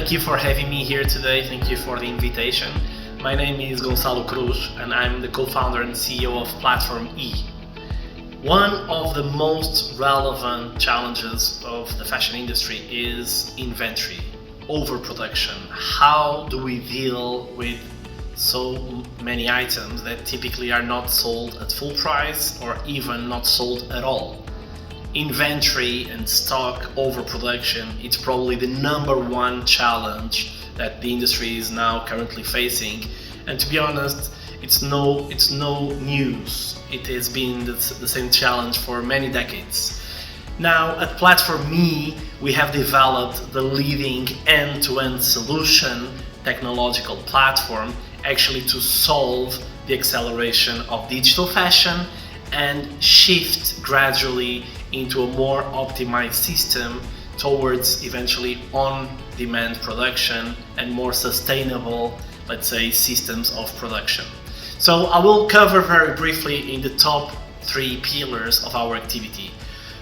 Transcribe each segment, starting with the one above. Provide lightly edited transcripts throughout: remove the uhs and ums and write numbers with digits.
thank you for having me here today. Thank you for the invitation. My name is Gonçalo Cruz and I'm the co-founder and CEO of PlatformE. One of the most relevant challenges of the fashion industry is inventory, overproduction. How do we deal with so many items that typically are not sold at full price or even not sold at all? Inventory and stock overproduction, it's probably the number one challenge that the industry is now currently facing. And to be honest, it's no news. It has been the same challenge for many decades. Now at PlatformE, we have developed the leading end-to-end solution technological platform actually to solve the acceleration of digital fashion and shift gradually into a more optimized system towards eventually on-demand production and more sustainable, let's say, systems of production. So I will cover very briefly in the top 3 pillars of our activity.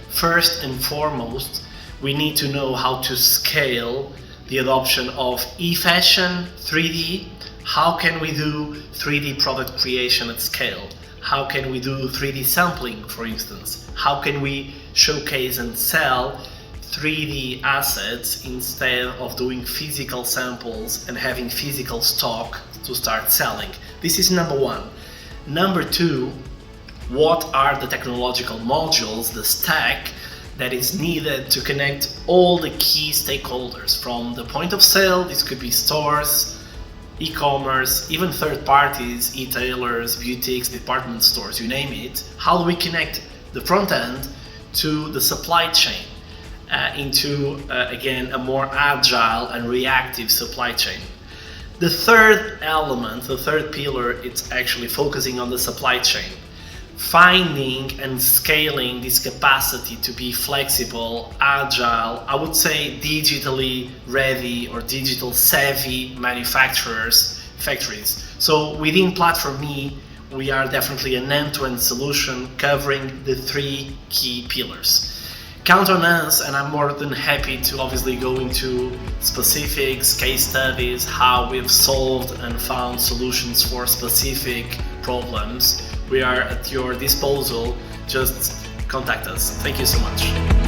First and foremost, we need to know how to scale the adoption of e-fashion, 3D. How can we do 3D product creation at scale? How can we do 3D sampling, for instance? How can we showcase and sell 3D assets instead of doing physical samples and having physical stock to start selling? This is number one. Number two, what are the technological modules, the stack that is needed to connect all the key stakeholders from the point of sale? This could be stores, e-commerce, even third parties, e-tailers, boutiques, department stores, you name it. How do we connect the front end to the supply chain into, again, a more agile and reactive supply chain? The third element, the third pillar, it's actually focusing on the supply chain. Finding and scaling this capacity to be flexible, agile, I would say digitally ready or digital savvy factories. So within PlatformE, we are definitely an end-to-end solution covering the 3 key pillars. Count on us, and I'm more than happy to obviously go into specifics, case studies, how we've solved and found solutions for specific problems. We are at your disposal. Just contact us. Thank you so much.